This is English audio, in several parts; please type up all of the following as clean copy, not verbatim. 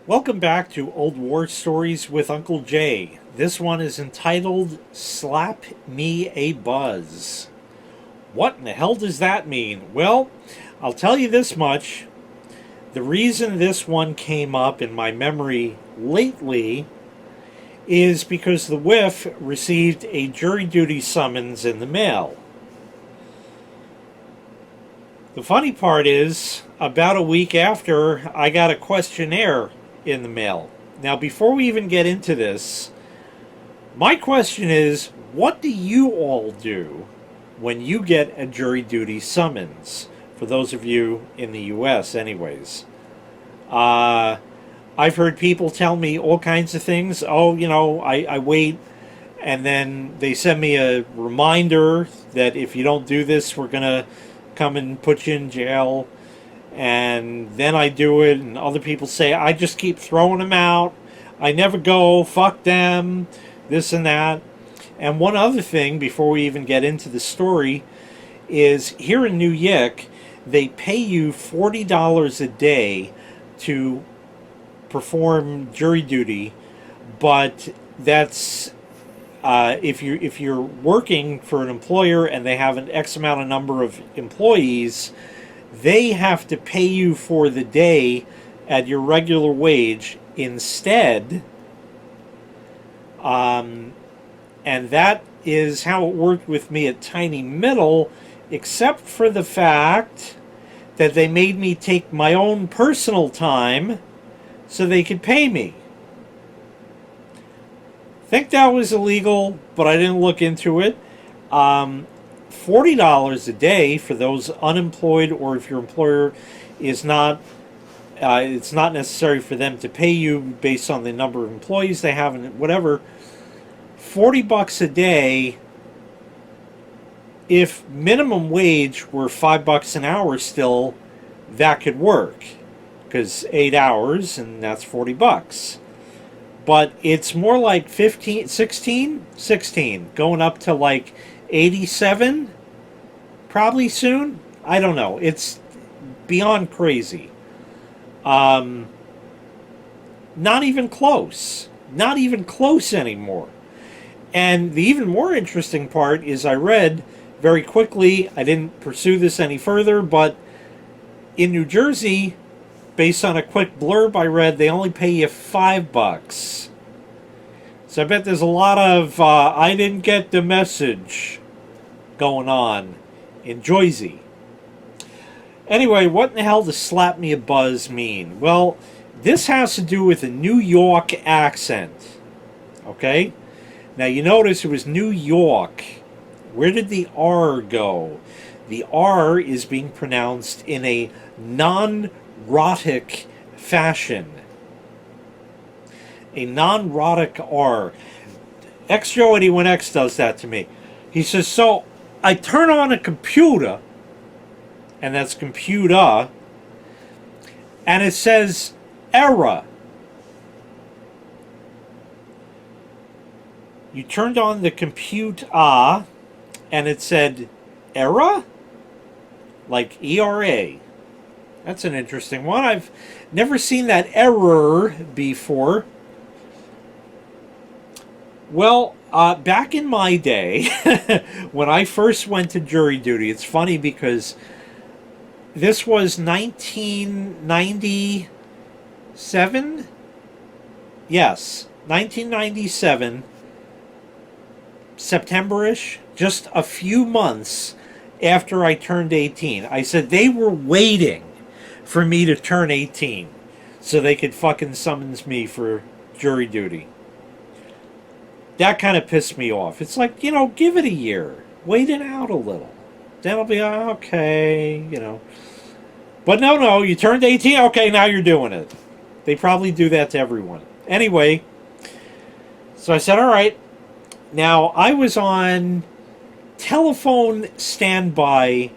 Welcome back to Old War Stories with Uncle Jay. This one is entitled Slap Me a Buzz. What in the hell does that mean? Well, I'll tell you this much. The reason this one came up in my memory lately is because the whiff received a jury duty summons in the mail. The funny part is, about a week after, I got a questionnaire in the mail. Now, before we even get into this, my question is, what do you all do when you get a jury duty summons? For those of you in the U.S., anyways. I've heard people tell me all kinds of things. Oh, I wait, and then they send me a reminder that if you don't do this, we're going to come and put you in jail. And then I do it, and other people say, I just keep throwing them out. I never go, fuck them, this and that. And one other thing, before we even get into the story, is here in New York, they pay you $40 a day to perform jury duty, but that's if you're working for an employer and they have an X amount of number of employees, they have to pay you for the day at your regular wage instead. And that is how it worked with me at Tiny Middle, except for the fact that they made me take my own personal time so they could pay me. Think that was illegal, but I didn't look into it. $40 a day for those unemployed, or if your employer is not, it's not necessary for them to pay you based on the number of employees they have and whatever. $40 a day. If minimum wage were $5 an hour still, that could work, because 8 hours and that's $40. But it's more like 16, going up to like 87 probably soon. I don't know. It's beyond crazy. Not even close. Not even close anymore. And the even more interesting part is I read very quickly, I didn't pursue this any further, but in New Jersey, based on a quick blurb I read, they only pay you $5. So I bet there's a lot of I didn't get the message going on in Jersey. Anyway, what in the hell does slap me a buzz mean? Well, this has to do with a New York accent. Okay? Now you notice it was New York. Where did the R go? The R is being pronounced in a non-rhotic fashion. A non-rhotic R. X81X does that to me. He says, so I turn on a computer, and that's computer, and it says error. You turned on the computer, and it said error? Like ERA. That's an interesting one. I've never seen that error before. Well, back in my day, when I first went to jury duty, it's funny because this was 1997? Yes, 1997, September-ish, just a few months after I turned 18. I said they were waiting for me to turn 18 so they could fucking summons me for jury duty. That kind of pissed me off. It's like, give it a year. Wait it out a little. Then I'll be okay, But no, you turned 18, okay, now you're doing it. They probably do that to everyone. Anyway, so I said, all right. Now, I was on telephone standby.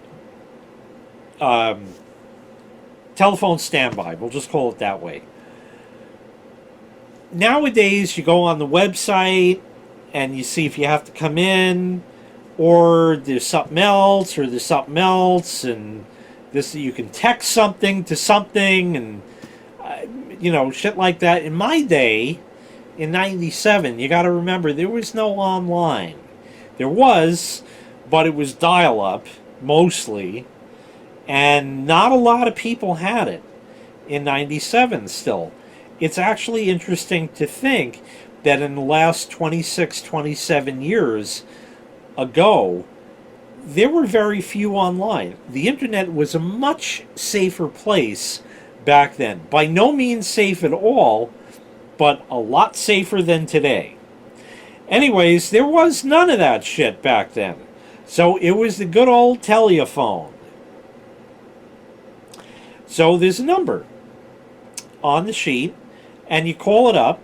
Telephone standby, we'll just call it that way. Nowadays, you go on the website and you see if you have to come in, or there's something else, and this you can text something to something, and shit like that. In my day, in 97, you got to remember, there was no online. There was, but it was dial-up, mostly, and not a lot of people had it in 97 still. It's actually interesting to think that in the last 26, 27 years ago, there were very few online. The internet was a much safer place back then. By no means safe at all, but a lot safer than today. Anyways, there was none of that shit back then. So it was the good old telephone. So there's a number on the sheet, and you call it up,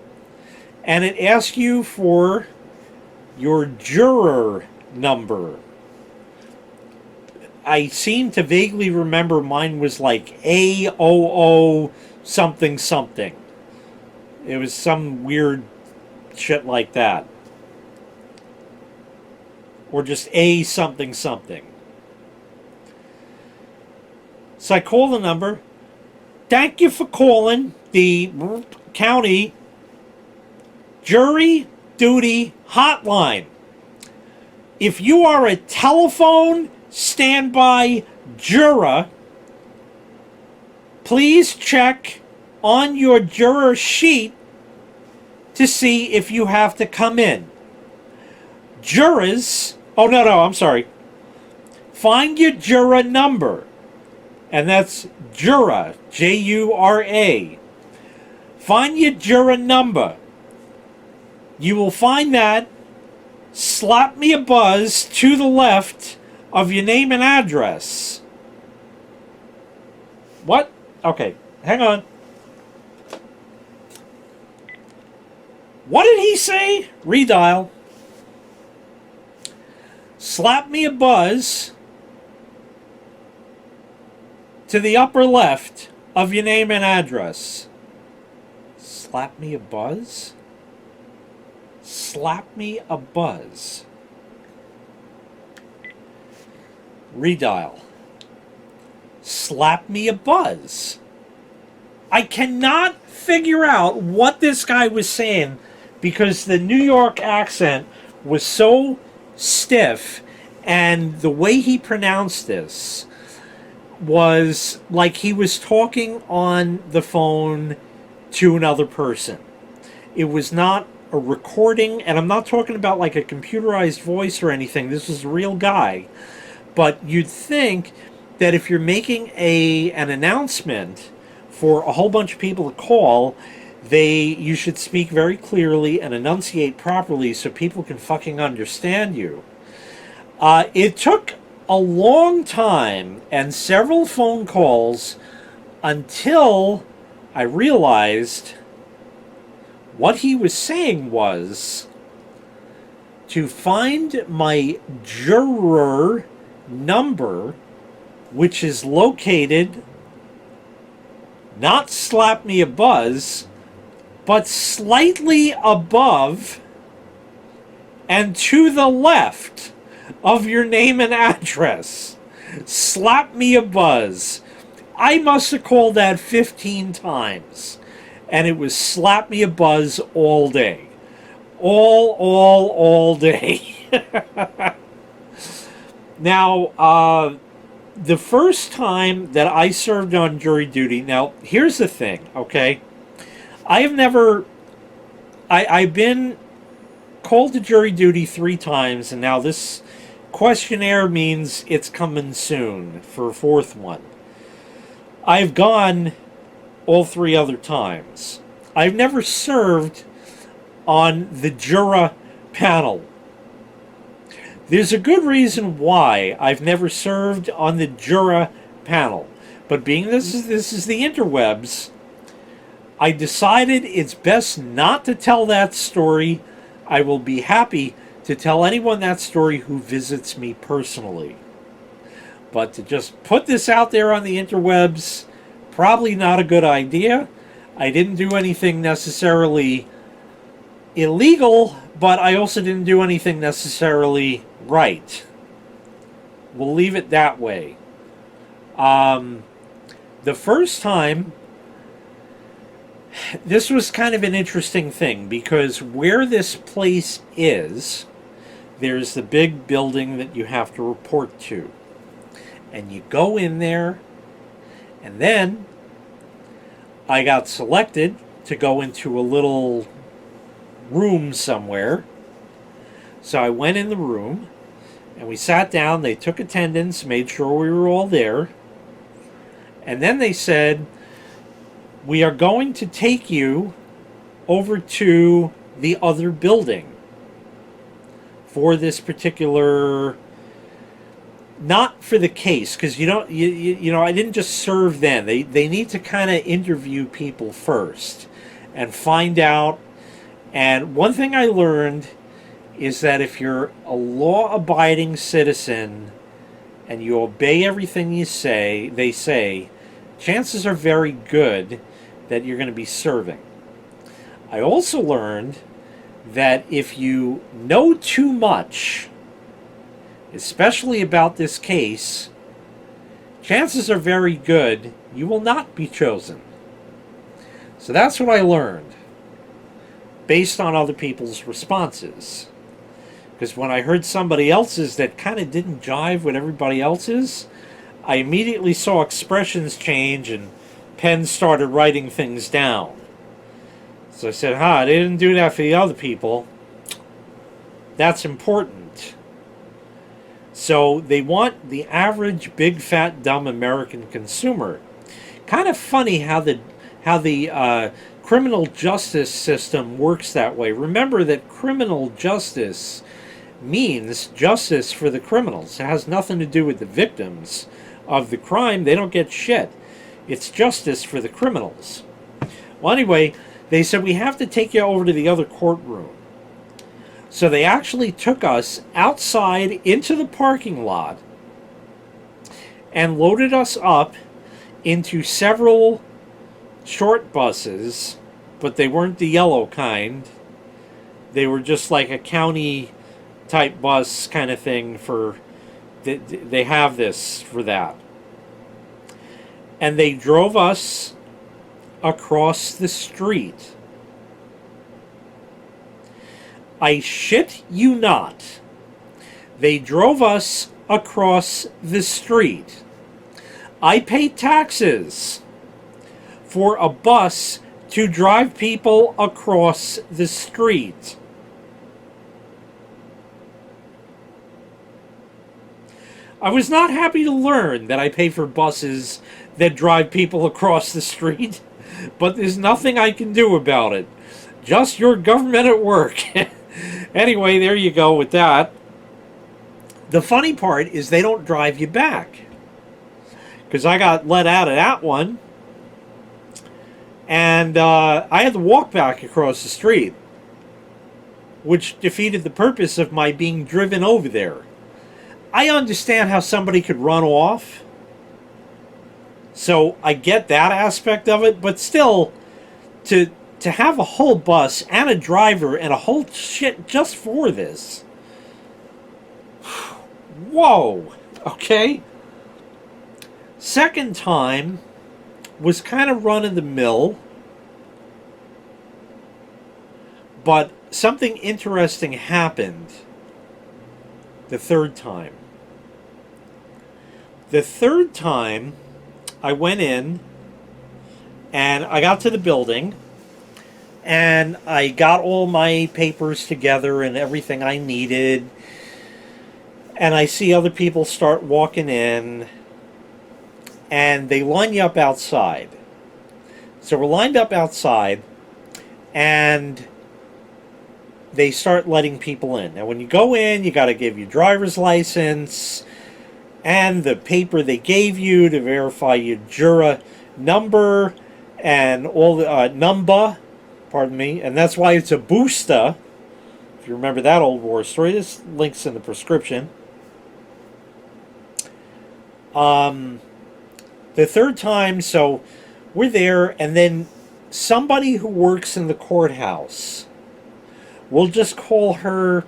and it asks you for your juror number. I seem to vaguely remember mine was like AOO something something. It was some weird shit like that. Or just A something something. So I call the number. Thank you for calling the county jury duty hotline. If you are a telephone standby juror, please check on your juror sheet to see if you have to come in. Jurors, I'm sorry. Find your juror number, and that's juror, Jura. Find your juror number. You will find that. Slap me a buzz to the left of your name and address. What? Okay, hang on. What did he say? Redial. Slap me a buzz to the upper left of your name and address. Slap me a buzz? Slap me a buzz. Redial. Slap me a buzz. I cannot figure out what this guy was saying because the New York accent was so stiff, and the way he pronounced this was like he was talking on the phone to another person. It was not a recording, and I'm not talking about like a computerized voice or anything. This was a real guy. But you'd think that if you're making an announcement for a whole bunch of people to call, you should speak very clearly and enunciate properly so people can fucking understand you. It took a long time and several phone calls until I realized what he was saying was to find my juror number, which is located, not slap me a buzz, but slightly above and to the left of your name and address. Slap me a buzz. I must have called that 15 times. And it was slap me a buzz all day. All day. Now, the first time that I served on jury duty, now, here's the thing, okay? I've been called to jury duty 3 times, and now this questionnaire means it's coming soon for a 4th one. I've gone all 3 other times. I've never served on the juror panel. There's a good reason why I've never served on the juror panel. But being this is the interwebs, I decided it's best not to tell that story. I will be happy to tell anyone that story who visits me personally. But to just put this out there on the interwebs, probably not a good idea. I didn't do anything necessarily illegal, but I also didn't do anything necessarily right. We'll leave it that way. The first time this was kind of an interesting thing because where this place is, there's the big building that you have to report to. And you go in there, and then I got selected to go into a little room somewhere. So I went in the room, and we sat down. They took attendance, made sure we were all there. And then they said, we are going to take you over to the other building for this particular, not for the case, because you don't, you know, I didn't just serve then. They need to kind of interview people first and find out. And one thing I learned is that if you're a law-abiding citizen and you obey everything they say, chances are very good that you're going to be serving. I also learned that if you know too much, especially about this case, chances are very good you will not be chosen. So that's what I learned based on other people's responses. Because when I heard somebody else's that kind of didn't jive with everybody else's, I immediately saw expressions change and pens started writing things down. So I said, they didn't do that for the other people. That's important. So they want the average big, fat, dumb American consumer. Kind of funny how the criminal justice system works that way. Remember that criminal justice means justice for the criminals. It has nothing to do with the victims of the crime. They don't get shit. It's justice for the criminals. Well, anyway, they said, we have to take you over to the other courtroom. So they actually took us outside into the parking lot and loaded us up into several short buses, but they weren't the yellow kind. They were just like a county type bus kind of thing for, they have this for that. And they drove us across the street. I shit you not. They drove us across the street. I pay taxes for a bus to drive people across the street. I was not happy to learn that I pay for buses that drive people across the street, but there's nothing I can do about it. Just your government at work. Anyway, there you go with that. The funny part is they don't drive you back. Because I got let out of that one. And I had to walk back across the street. Which defeated the purpose of my being driven over there. I understand how somebody could run off. So I get that aspect of it. But still, to have a whole bus and a driver and a whole shit just for this. Whoa. Okay. Second time was kind of run-of-the-mill. But something interesting happened the third time. The third time, I went in and I got to the building and I got all my papers together and everything I needed. And I see other people start walking in and they line you up outside. So we're lined up outside and they start letting people in. Now when you go in, you got to give your driver's license and the paper they gave you to verify your juror number and all the number, pardon me, and that's why it's a boostah. If you remember that old war story, this link's in the prescription. The third time, so we're there, and then somebody who works in the courthouse, we'll just call her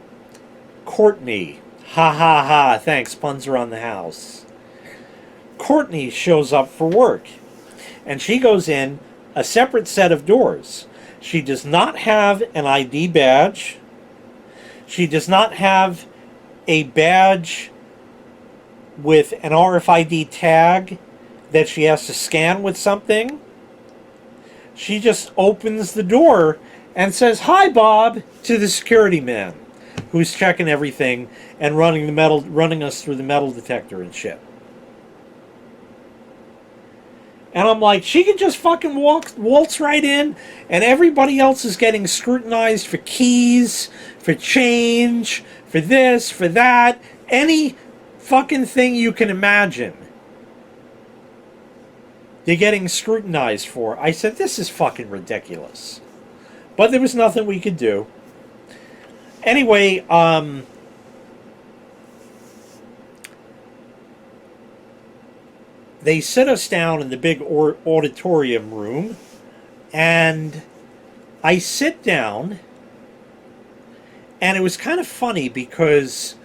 Courtney. Ha ha ha, thanks, puns around the house. Courtney shows up for work. And she goes in, a separate set of doors. She does not have an ID badge. She does not have a badge with an RFID tag that she has to scan with something. She just opens the door and says, "Hi, Bob," to the security man who's checking everything and running us through the metal detector and shit. And I'm like, she can just fucking waltz right in, and everybody else is getting scrutinized for keys, for change, for this, for that, any fucking thing you can imagine. They're getting scrutinized for. I said, this is fucking ridiculous. But there was nothing we could do. Anyway, they sit us down in the big auditorium room, and I sit down, and it was kind of funny because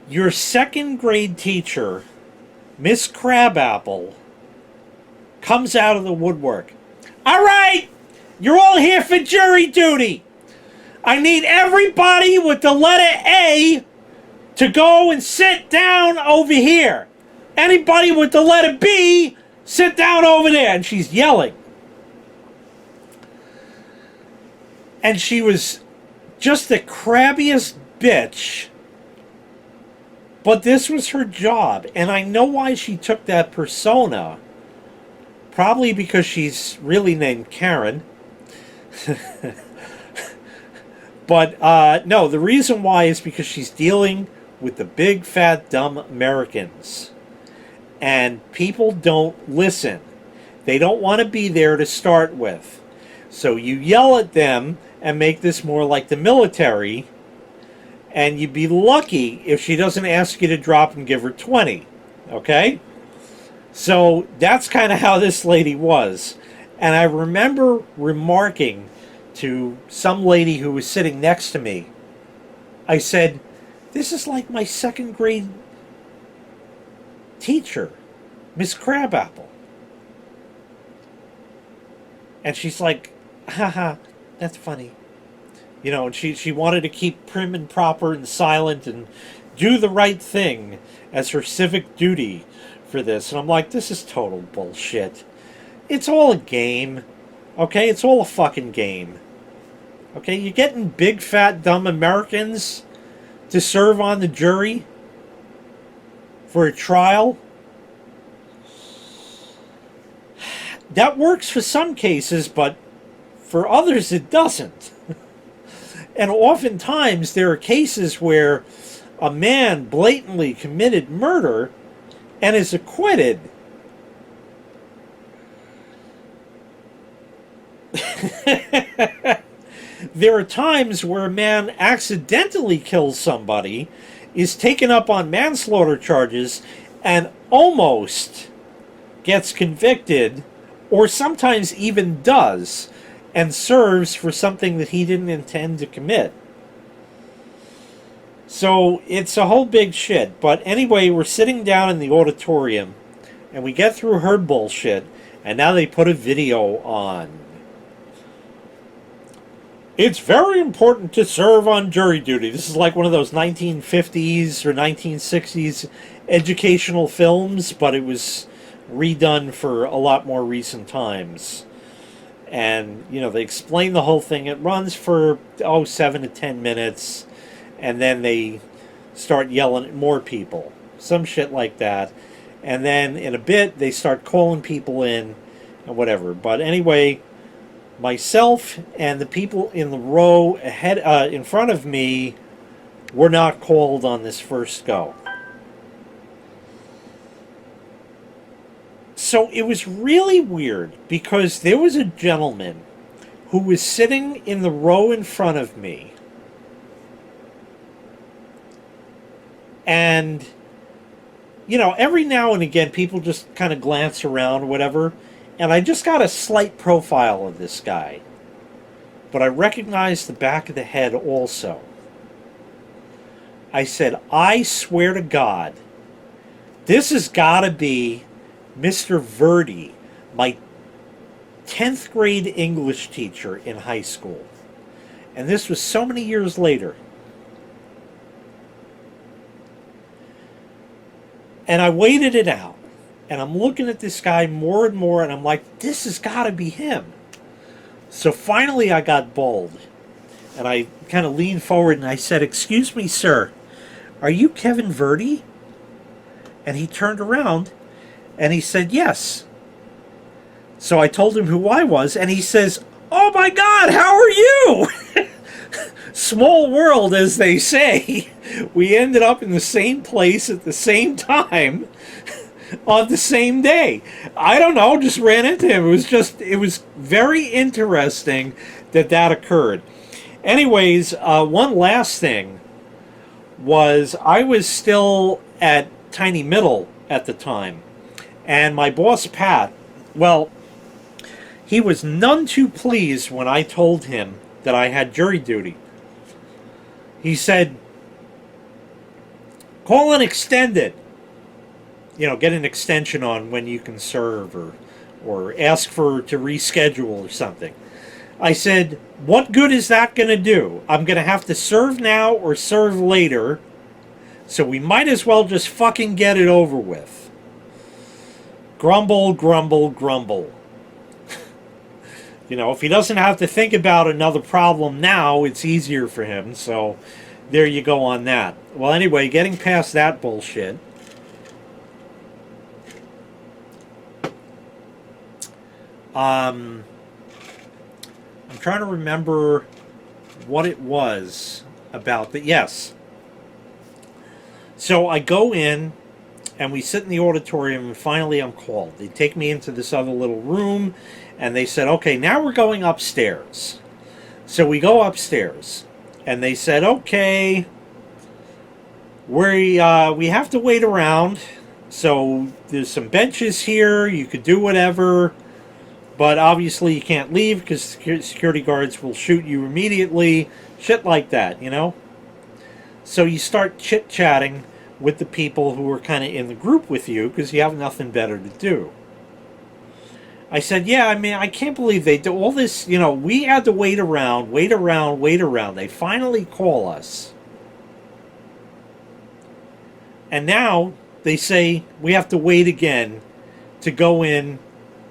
your second grade teacher, Miss Crabapple, comes out of the woodwork. "All right, you're all here for jury duty. I need everybody with the letter A to go and sit down over here. Anybody with the letter B, sit down over there." And she's yelling. And she was just the crabbiest bitch. But this was her job. And I know why she took that persona. Probably because she's really named Karen. But no, the reason why is because she's dealing with the big, fat, dumb Americans. And people don't listen. They don't want to be there to start with. So you yell at them and make this more like the military. And you'd be lucky if she doesn't ask you to drop and give her 20. Okay? So that's kind of how this lady was. And I remember remarking to some lady who was sitting next to me, I said, "This is like my second grade teacher, Miss Crabapple." And she's like, "Haha, that's funny." You know, and she wanted to keep prim and proper and silent and do the right thing as her civic duty for this. And I'm like, this is total bullshit. It's all a game. Okay? It's all a fucking game. Okay? You're getting big, fat, dumb Americans to serve on the jury for a trial. That works for some cases, but for others it doesn't. And oftentimes there are cases where a man blatantly committed murder and is acquitted. There are times where a man accidentally kills somebody, is taken up on manslaughter charges, and almost gets convicted, or sometimes even does, and serves for something that he didn't intend to commit. So it's a whole big shit. But anyway, we're sitting down in the auditorium, and we get through her bullshit, and now they put a video on. It's very important to serve on jury duty. This is like one of those 1950s or 1960s educational films, but it was redone for a lot more recent times. And, you know, they explain the whole thing. It runs for, 7 to 10 minutes. And then they start yelling at more people. Some shit like that. And then in a bit, they start calling people in and whatever. But anyway, myself and the people in the row ahead, in front of me were not called on this first go. So it was really weird because there was a gentleman who was sitting in the row in front of me. And, you know, every now and again people just kind of glance around or whatever. And I just got a slight profile of this guy. But I recognized the back of the head also. I said, I swear to God, this has got to be Mr. Verdi, my 10th grade English teacher in high school. And this was so many years later. And I waited it out. And I'm looking at this guy more and more, and I'm like, this has got to be him. So finally I got bold. And I kind of leaned forward and I said, "Excuse me, sir, are you Kevin Verdi?" And he turned around and he said, "Yes." So I told him who I was, and he says, "Oh my God, how are you?" Small world, as they say. We ended up in the same place at the same time on the same day. I don't know, just ran into him. It was very interesting that occurred. Anyways, one last thing was I was still at Tiny Middle at the time, and my boss, Pat, well, he was none too pleased when I told him that I had jury duty. He said, "Call an extended. Get an extension on when you can serve, or ask to reschedule or something." I said, "What good is that going to do? I'm going to have to serve now or serve later, so we might as well just fucking get it over with." Grumble, grumble, grumble. If he doesn't have to think about another problem now, it's easier for him. So there you go on that. Well, anyway, getting past that bullshit. I'm trying to remember what it was about. But yes. So I go in and we sit in the auditorium, and finally I'm called. They take me into this other little room, and they said, "Okay, now we're going upstairs." So we go upstairs, and they said, "Okay, we have to wait around. So there's some benches here. You could do whatever, but obviously you can't leave because security guards will shoot you immediately." Shit like that, So you start chit-chatting with the people who are kind of in the group with you because you have nothing better to do. I said, "Yeah, I can't believe they do all this. We had to wait around. They finally call us. And now they say we have to wait again to go in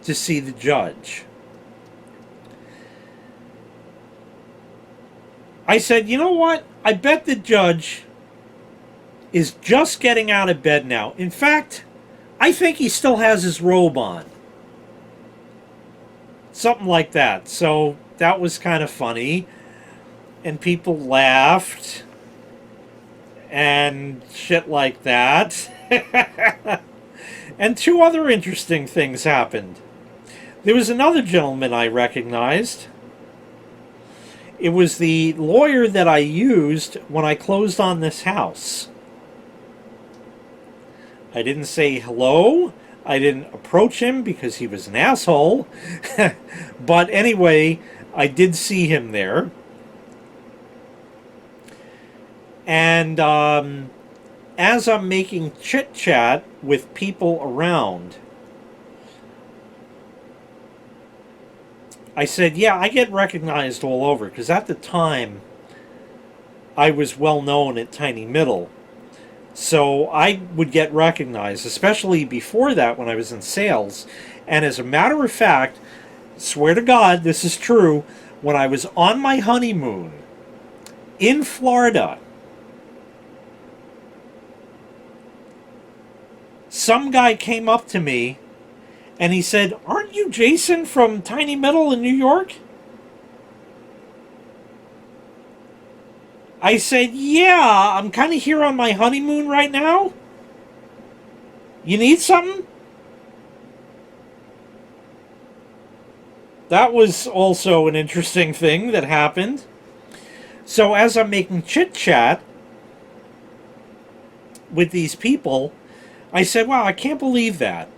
to see the judge." I said, "You know what? I bet the judge is just getting out of bed now. In fact, I think he still has his robe on." Something like that. So that was kind of funny. And people laughed. And shit like that. And two other interesting things happened. There was another gentleman I recognized. It was the lawyer that I used when I closed on this house. I didn't say hello. I didn't approach him because he was an asshole. But anyway, I did see him there. And as I'm making chit-chat with people around, I said, "Yeah, I get recognized all over." Because at the time, I was well known at Tiny Middle. So I would get recognized, especially before that when I was in sales. And as a matter of fact, swear to God, this is true, when I was on my honeymoon in Florida, some guy came up to me and he said, "Aren't you Jason from Tiny Middle in New York?" I said, "Yeah, I'm kind of here on my honeymoon right now. You need something?" That was also an interesting thing that happened. So as I'm making chit-chat with these people, I said, "Wow, I can't believe that.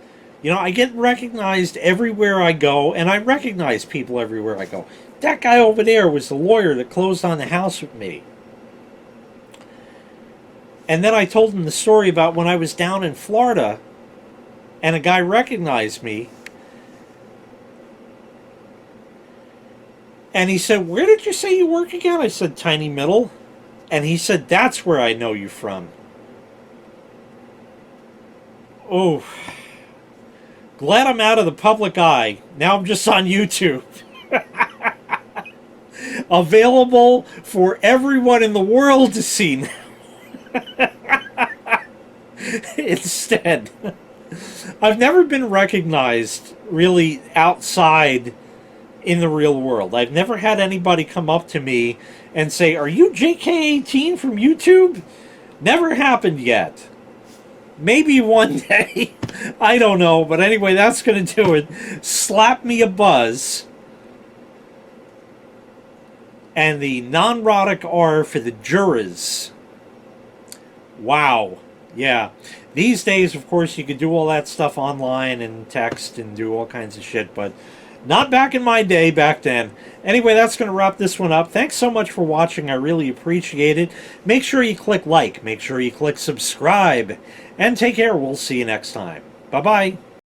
I get recognized everywhere I go, and I recognize people everywhere I go. That guy over there was the lawyer that closed on the house with me." And then I told him the story about when I was down in Florida and a guy recognized me. And he said, "Where did you say you work again?" I said, "Tiny Middle." And he said, "That's where I know you from." Oh, glad I'm out of the public eye. Now I'm just on YouTube. Available for everyone in the world to see now. Instead, I've never been recognized really outside in the real world. I've never had anybody come up to me and say, "Are you JK18 from YouTube?" Never happened yet. Maybe one day. I don't know. But anyway, that's going to do it. Slap me a buzz. And the non-rhotic R for the jurors. Wow. Yeah. These days, of course, you could do all that stuff online and text and do all kinds of shit, but not back in my day, back then. Anyway, that's going to wrap this one up. Thanks so much for watching. I really appreciate it. Make sure you click like. Make sure you click subscribe. And take care. We'll see you next time. Bye-bye.